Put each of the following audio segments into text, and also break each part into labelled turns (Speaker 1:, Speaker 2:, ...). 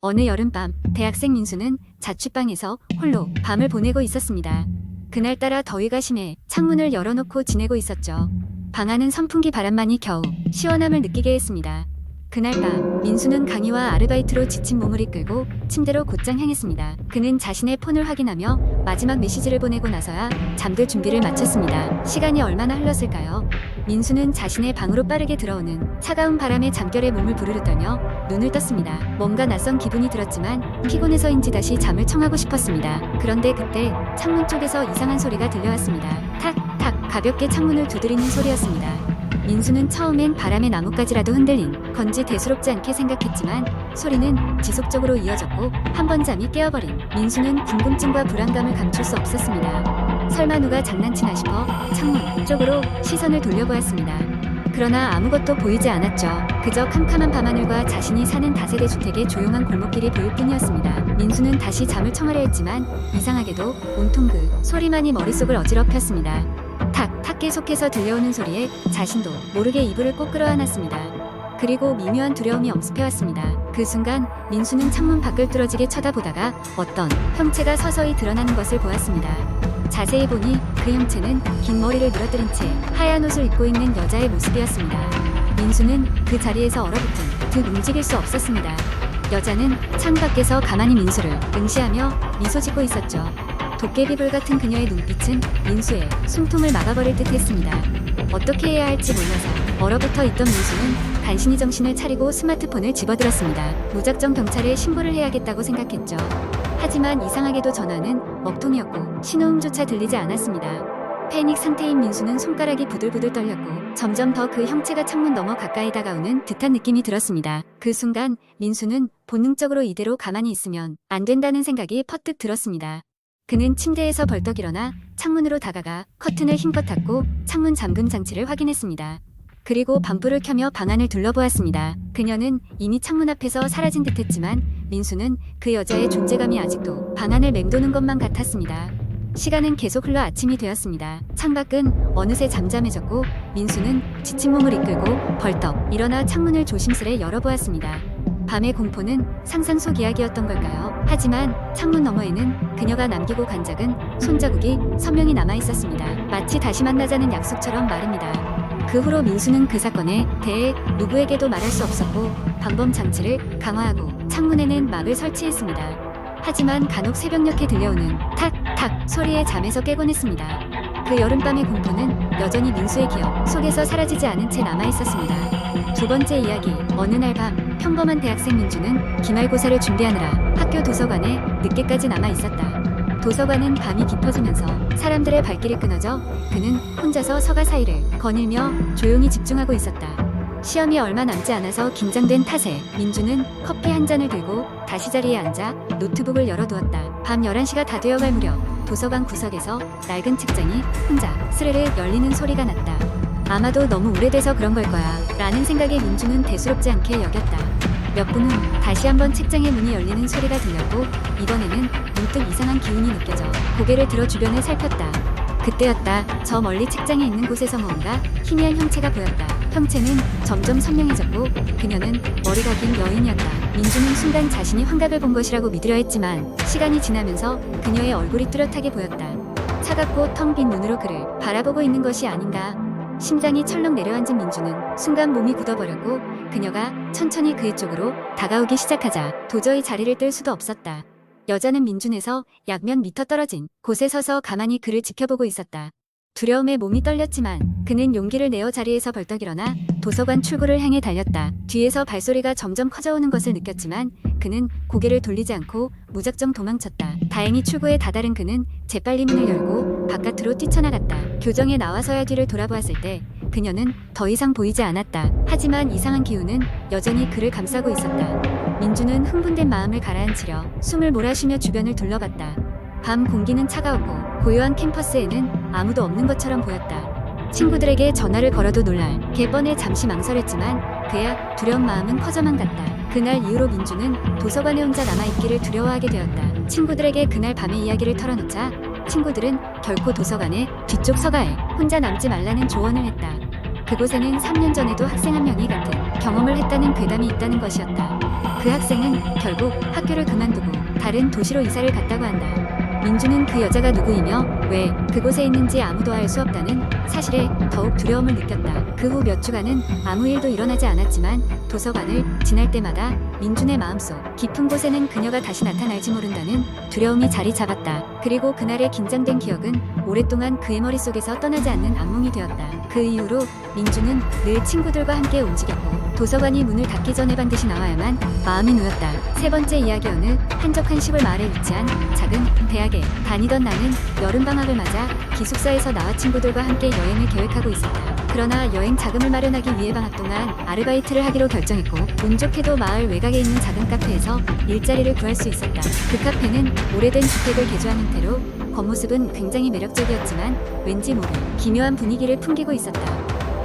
Speaker 1: 어느 여름밤 대학생 민수는 자취방에서 홀로 밤을 보내고 있었습니다. 그날따라 더위가 심해 창문을 열어놓고 지내고 있었죠. 방 안은 선풍기 바람만이 겨우 시원함을 느끼게 했습니다. 그날 밤 민수는 강의와 아르바이트로 지친 몸을 이끌고 침대로 곧장 향했습니다. 그는 자신의 폰을 확인하며 마지막 메시지를 보내고 나서야 잠들 준비를 마쳤습니다. 시간이 얼마나 흘렀을까요? 민수는 자신의 방으로 빠르게 들어오는 차가운 바람에 잠결에 몸을 부르르 떨며 눈을 떴습니다. 뭔가 낯선 기분이 들었지만 피곤해서인지 다시 잠을 청하고 싶었습니다. 그런데 그때 창문 쪽에서 이상한 소리가 들려왔습니다. 탁탁 가볍게 창문을 두드리는 소리였습니다. 민수는 처음엔 바람에 나뭇가지라도 흔들린 건지 대수롭지 않게 생각했지만 소리는 지속적으로 이어졌고 한 번 잠이 깨어버린 민수는 궁금증과 불안감을 감출 수 없었습니다. 설마 누가 장난치나 싶어 창문 쪽으로 시선을 돌려보았습니다. 그러나 아무것도 보이지 않았죠. 그저 캄캄한 밤하늘과 자신이 사는 다세대 주택의 조용한 골목길이 보일 뿐이었습니다. 민수는 다시 잠을 청하려 했지만 이상하게도 온통 그 소리만이 머릿속을 어지럽혔습니다. 탁 계속해서 들려오는 소리에 자신도 모르게 이불을 꼭 끌어안았습니다. 그리고 미묘한 두려움이 엄습해왔습니다. 그 순간 민수는 창문 밖을 뚫어지게 쳐다보다가 어떤 형체가 서서히 드러나는 것을 보았습니다. 자세히 보니 그 형체는 긴 머리를 늘어뜨린 채 하얀 옷을 입고 있는 여자의 모습이었습니다. 민수는 그 자리에서 얼어붙은 듯 움직일 수 없었습니다. 여자는 창 밖에서 가만히 민수를 응시하며 미소 짓고 있었죠. 도깨비불 같은 그녀의 눈빛은 민수의 숨통을 막아버릴 듯 했습니다. 어떻게 해야 할지 몰라서 얼어붙어 있던 민수는 간신히 정신을 차리고 스마트폰을 집어들었습니다. 무작정 경찰에 신고를 해야겠다고 생각했죠. 하지만 이상하게도 전화는 먹통이었고 신호음조차 들리지 않았습니다. 패닉 상태인 민수는 손가락이 부들부들 떨렸고 점점 더 그 형체가 창문 너머 가까이 다가오는 듯한 느낌이 들었습니다. 그 순간 민수는 본능적으로 이대로 가만히 있으면 안 된다는 생각이 퍼뜩 들었습니다. 그는 침대에서 벌떡 일어나 창문으로 다가가 커튼을 힘껏 닫고 창문 잠금 장치를 확인했습니다. 그리고 밤불을 켜며 방 안을 둘러보았습니다. 그녀는 이미 창문 앞에서 사라진 듯했지만 민수는 그 여자의 존재감이 아직도 방 안을 맴도는 것만 같았습니다. 시간은 계속 흘러 아침이 되었습니다. 창밖은 어느새 잠잠해졌고 민수는 지친 몸을 이끌고 벌떡 일어나 창문을 조심스레 열어보았습니다. 밤의 공포는 상상 속 이야기였던 걸까요? 하지만 창문 너머에는 그녀가 남기고 간 작은 손자국이 선명히 남아있었습니다. 마치 다시 만나자는 약속처럼 말입니다. 그 후로 민수는 그 사건에 대해 누구에게도 말할 수 없었고 방범 장치를 강화하고 창문에는 막을 설치했습니다. 하지만 간혹 새벽녘에 들려오는 탁탁 소리에 잠에서 깨곤 했습니다. 그 여름밤의 공포는 여전히 민수의 기억 속에서 사라지지 않은 채 남아있었습니다. 두 번째 이야기. 어느 날 밤 평범한 대학생 민주는 기말고사를 준비하느라 학교 도서관에 늦게까지 남아있었다. 도서관은 밤이 깊어지면서 사람들의 발길이 끊어져 그는 혼자서 서가 사이를 거닐며 조용히 집중하고 있었다. 시험이 얼마 남지 않아서 긴장된 탓에 민주는 커피 한 잔을 들고 다시 자리에 앉아 노트북을 열어두었다. 밤 11시가 다 되어갈 무렵 도서관 구석에서 낡은 책장이 혼자 스르르 열리는 소리가 났다. 아마도 너무 오래돼서 그런 걸 거야 라는 생각에 민주는 대수롭지 않게 여겼다. 몇 분 후 다시 한번 책장의 문이 열리는 소리가 들렸고 이번에는 문득 이상한 기운이 느껴져 고개를 들어 주변을 살폈다. 그때였다. 저 멀리 책장에 있는 곳에서 뭔가 희미한 형체가 보였다. 형체는 점점 선명해졌고 그녀는 머리가 긴 여인이었다. 민주는 순간 자신이 환각을 본 것이라고 믿으려 했지만 시간이 지나면서 그녀의 얼굴이 뚜렷하게 보였다. 차갑고 텅 빈 눈으로 그를 바라보고 있는 것이 아닌가. 심장이 철렁 내려앉은 민주는 순간 몸이 굳어버렸고 그녀가 천천히 그의 쪽으로 다가오기 시작하자 도저히 자리를 뜰 수도 없었다. 여자는 민준에서 약 몇 미터 떨어진 곳에 서서 가만히 그를 지켜보고 있었다. 두려움에 몸이 떨렸지만 그는 용기를 내어 자리에서 벌떡 일어나 도서관 출구를 향해 달렸다. 뒤에서 발소리가 점점 커져오는 것을 느꼈지만 그는 고개를 돌리지 않고 무작정 도망쳤다. 다행히 출구에 다다른 그는 재빨리 문을 열고 바깥으로 뛰쳐나갔다. 교정에 나와서야 뒤를 돌아보았을 때 그녀는 더 이상 보이지 않았다. 하지만 이상한 기운은 여전히 그를 감싸고 있었다. 민주는 흥분된 마음을 가라앉히려 숨을 몰아쉬며 주변을 둘러봤다. 밤 공기는 차가웠고 고요한 캠퍼스에는 아무도 없는 것처럼 보였다. 친구들에게 전화를 걸어도 놀랄 개뻔에 잠시 망설였지만 그야 두려운 마음은 커져만 갔다. 그날 이후로 민주는 도서관에 혼자 남아있기를 두려워하게 되었다. 친구들에게 그날 밤의 이야기를 털어놓자 친구들은 결코 도서관의 뒤쪽 서가에 혼자 남지 말라는 조언을 했다. 그곳에는 3년 전에도 학생 한 명이 같은 경험을 했다는 괴담이 있다는 것이었다. 그 학생은 결국 학교를 그만두고 다른 도시로 이사를 갔다고 한다. 민주는 그 여자가 누구이며 왜 그곳에 있는지 아무도 알 수 없다는 사실에 더욱 두려움을 느꼈다. 그 후 몇 주간은 아무 일도 일어나지 않았지만 도서관을 지날 때마다 민준의 마음속 깊은 곳에는 그녀가 다시 나타날지 모른다는 두려움이 자리 잡았다. 그리고 그날의 긴장된 기억은 오랫동안 그의 머릿속에서 떠나지 않는 악몽이 되었다. 그 이후로 민준은 늘 친구들과 함께 움직였고 도서관이 문을 닫기 전에 반드시 나와야만 마음이 놓였다. 세 번째 이야기. 어느 한적한 시골 마을에 위치한 작은 대학에 다니던 나는 여름방학을 맞아 기숙사에서 나와 친구들과 함께 여행을 계획하고 있었다. 그러나 여행 자금을 마련하기 위해 방학 동안 아르바이트를 하기로 결정했고 운 좋게도 마을 외곽에 있는 작은 카페에서 일자리를 구할 수 있었다. 그 카페는 오래된 주택을 개조한 형태로 겉모습은 굉장히 매력적이었지만 왠지 모를 기묘한 분위기를 풍기고 있었다.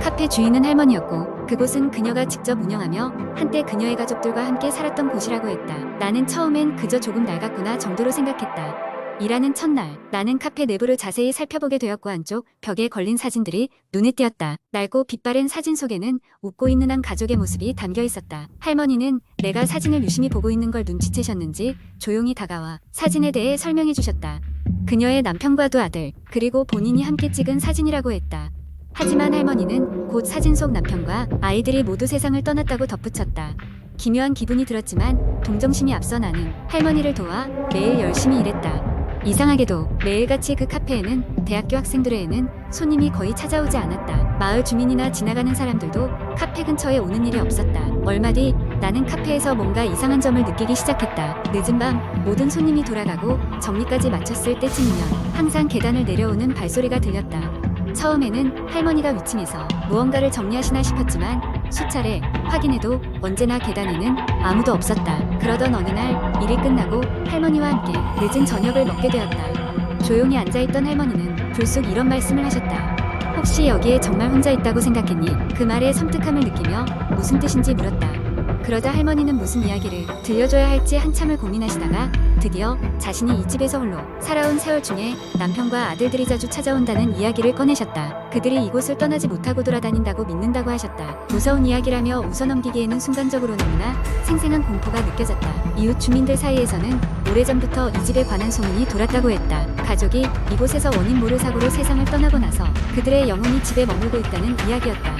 Speaker 1: 카페 주인은 할머니였고 그곳은 그녀가 직접 운영하며 한때 그녀의 가족들과 함께 살았던 곳이라고 했다. 나는 처음엔 그저 조금 낡았구나 정도로 생각했다. 일하는 첫날 나는 카페 내부를 자세히 살펴보게 되었고 안쪽 벽에 걸린 사진들이 눈에 띄었다. 낡고 빛바랜 사진 속에는 웃고 있는 한 가족의 모습이 담겨 있었다. 할머니는 내가 사진을 유심히 보고 있는 걸 눈치채셨는지 조용히 다가와 사진에 대해 설명해 주셨다. 그녀의 남편과 두 아들 그리고 본인이 함께 찍은 사진이라고 했다. 하지만 할머니는 곧 사진 속 남편과 아이들이 모두 세상을 떠났다고 덧붙였다. 기묘한 기분이 들었지만 동정심이 앞서 나는 할머니를 도와 매일 열심히 일했다. 이상하게도 매일같이 그 카페에는 대학교 학생들에는 손님이 거의 찾아오지 않았다. 마을 주민이나 지나가는 사람들도 카페 근처에 오는 일이 없었다. 얼마 뒤 나는 카페에서 뭔가 이상한 점을 느끼기 시작했다. 늦은 밤 모든 손님이 돌아가고 정리까지 마쳤을 때쯤이면 항상 계단을 내려오는 발소리가 들렸다. 처음에는 할머니가 위층에서 무언가를 정리하시나 싶었지만 수차례 확인해도 언제나 계단에는 아무도 없었다. 그러던 어느 날 일이 끝나고 할머니와 함께 늦은 저녁을 먹게 되었다. 조용히 앉아있던 할머니는 불쑥 이런 말씀을 하셨다. 혹시 여기에 정말 혼자 있다고 생각했니? 그 말에 섬뜩함을 느끼며 무슨 뜻인지 물었다. 그러자 할머니는 무슨 이야기를 들려줘야 할지 한참을 고민하시다가 드디어 자신이 이 집에서 홀로 살아온 세월 중에 남편과 아들들이 자주 찾아온다는 이야기를 꺼내셨다. 그들이 이곳을 떠나지 못하고 돌아다닌다고 믿는다고 하셨다. 무서운 이야기라며 웃어넘기기에는 순간적으로 너무나 생생한 공포가 느껴졌다. 이웃 주민들 사이에서는 오래전부터 이 집에 관한 소문이 돌았다고 했다. 가족이 이곳에서 원인 모를 사고로 세상을 떠나고 나서 그들의 영혼이 집에 머물고 있다는 이야기였다.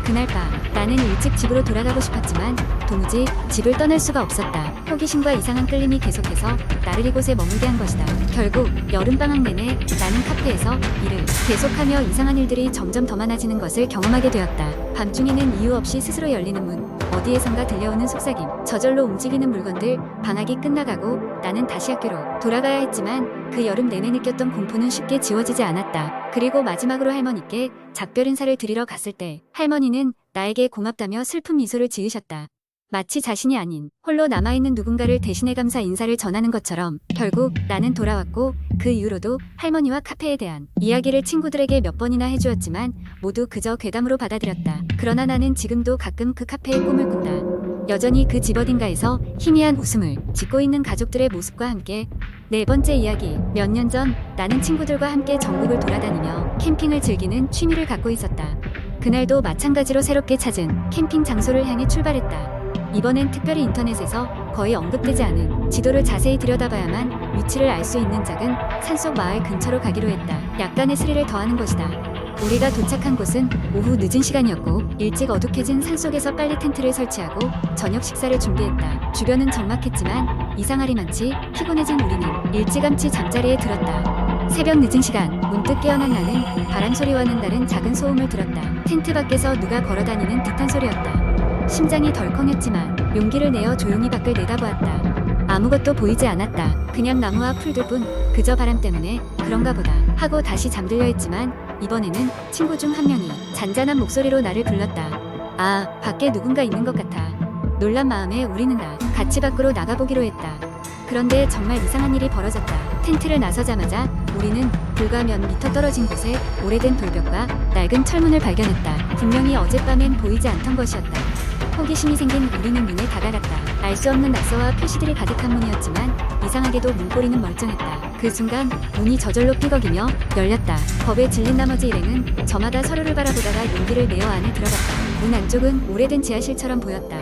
Speaker 1: 그날 밤 나는 일찍 집으로 돌아가고 싶었지만 도무지 집을 떠날 수가 없었다. 호기심과 이상한 끌림이 계속해서 나를 이곳에 머물게 한 것이다. 결국 여름방학 내내 나는 카페에서 일을 계속하며 이상한 일들이 점점 더 많아지는 것을 경험하게 되었다. 밤중에는 이유 없이 스스로 열리는 문, 어디에선가 들려오는 속삭임, 저절로 움직이는 물건들, 방학이 끝나가고 나는 다시 학교로 돌아가야 했지만 그 여름 내내 느꼈던 공포는 쉽게 지워지지 않았다. 그리고 마지막으로 할머니께 작별 인사를 드리러 갔을 때 할머니는 나에게 고맙다며 슬픈 미소를 지으셨다. 마치 자신이 아닌 홀로 남아있는 누군가를 대신해 감사 인사를 전하는 것처럼 결국 나는 돌아왔고 그 이후로도 할머니와 카페에 대한 이야기를 친구들에게 몇 번이나 해주었지만 모두 그저 괴담으로 받아들였다. 그러나 나는 지금도 가끔 그 카페의 꿈을 꾼다. 여전히 그 집 어딘가에서 희미한 웃음을 짓고 있는 가족들의 모습과 함께. 네 번째 이야기. 몇 년 전 나는 친구들과 함께 전국을 돌아다니며 캠핑을 즐기는 취미를 갖고 있었다. 그날도 마찬가지로 새롭게 찾은 캠핑 장소를 향해 출발했다. 이번엔 특별히 인터넷에서 거의 언급되지 않은 지도를 자세히 들여다봐야만 위치를 알 수 있는 작은 산속 마을 근처로 가기로 했다. 약간의 스릴을 더하는 것이다. 우리가 도착한 곳은 오후 늦은 시간이었고 일찍 어둑해진 산속에서 빨리 텐트를 설치하고 저녁 식사를 준비했다. 주변은 적막했지만 이상하리만치 피곤해진 우리는 일찌감치 잠자리에 들었다. 새벽 늦은 시간 문득 깨어난 나는 바람소리와는 다른 작은 소음을 들었다. 텐트 밖에서 누가 걸어다니는 듯한 소리였다. 심장이 덜컹했지만 용기를 내어 조용히 밖을 내다보았다. 아무것도 보이지 않았다. 그냥 나무와 풀들뿐. 그저 바람 때문에 그런가 보다 하고 다시 잠들려 했지만 이번에는 친구 중 한 명이 잔잔한 목소리로 나를 불렀다. 아, 밖에 누군가 있는 것 같아. 놀란 마음에 우리는 다 같이 밖으로 나가보기로 했다. 그런데 정말 이상한 일이 벌어졌다. 텐트를 나서자마자 우리는 불과 몇 미터 떨어진 곳에 오래된 돌벽과 낡은 철문을 발견했다. 분명히 어젯밤엔 보이지 않던 것이었다. 호기심이 생긴 우리는 문에 다가갔다. 알 수 없는 낙서와 표시들이 가득한 문이었지만 이상하게도 문고리는 멀쩡했다. 그 순간 문이 저절로 삐걱이며 열렸다. 겁에 질린 나머지 일행은 저마다 서로를 바라보다가 용기를 내어 안에 들어갔다. 문 안쪽은 오래된 지하실처럼 보였다.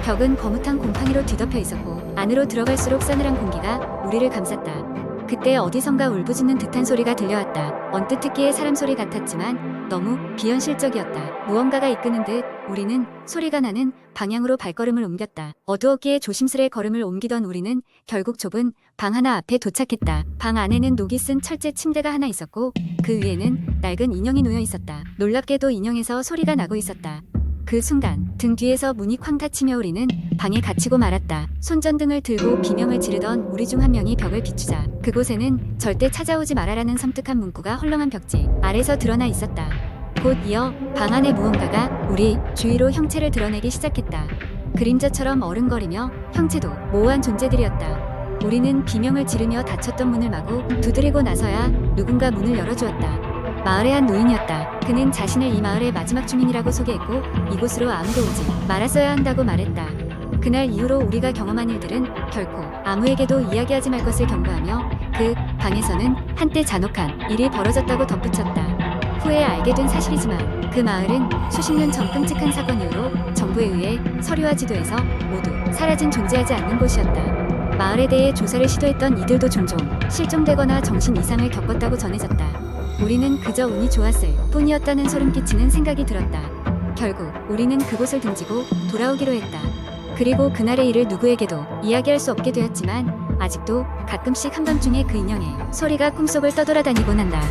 Speaker 1: 벽은 거뭇한 곰팡이로 뒤덮여 있었고 안으로 들어갈수록 싸늘한 공기가 우리를 감쌌다. 그때 어디선가 울부짖는 듯한 소리가 들려왔다. 언뜻 듣기에 사람 소리 같았지만 너무 비현실적이었다. 무언가가 이끄는 듯 우리는 소리가 나는 방향으로 발걸음을 옮겼다. 어두웠기에 조심스레 걸음을 옮기던 우리는 결국 좁은 방 하나 앞에 도착했다. 방 안에는 녹이 쓴 철제 침대가 하나 있었고 그 위에는 낡은 인형이 놓여 있었다. 놀랍게도 인형에서 소리가 나고 있었다. 그 순간 등 뒤에서 문이 쾅 닫히며 우리는 방에 갇히고 말았다. 손전등을 들고 비명을 지르던 우리 중 한 명이 벽을 비추자 그곳에는 절대 찾아오지 말아라는 섬뜩한 문구가 헐렁한 벽지 아래서 드러나 있었다. 곧 이어 방 안의 무언가가 우리 주위로 형체를 드러내기 시작했다. 그림자처럼 어른거리며 형체도 모호한 존재들이었다. 우리는 비명을 지르며 닫혔던 문을 마구 두드리고 나서야 누군가 문을 열어주었다. 마을의 한 노인이었다. 그는 자신을 이 마을의 마지막 주민이라고 소개했고 이곳으로 아무도 오지 말았어야 한다고 말했다. 그날 이후로 우리가 경험한 일들은 결코 아무에게도 이야기하지 말 것을 경고하며 그 방에서는 한때 잔혹한 일이 벌어졌다고 덧붙였다. 후에 알게 된 사실이지만 그 마을은 수십 년 전 끔찍한 사건 이후로 정부에 의해 서류와 지도에서 모두 사라진 존재하지 않는 곳이었다. 마을에 대해 조사를 시도했던 이들도 종종 실종되거나 정신 이상을 겪었다고 전해졌다. 우리는 그저 운이 좋았을 뿐이었다는 소름 끼치는 생각이 들었다. 결국 우리는 그곳을 등지고 돌아오기로 했다. 그리고 그날의 일을 누구에게도 이야기할 수 없게 되었지만 아직도 가끔씩 한밤중에 그 인형의 소리가 꿈속을 떠돌아다니곤 한다.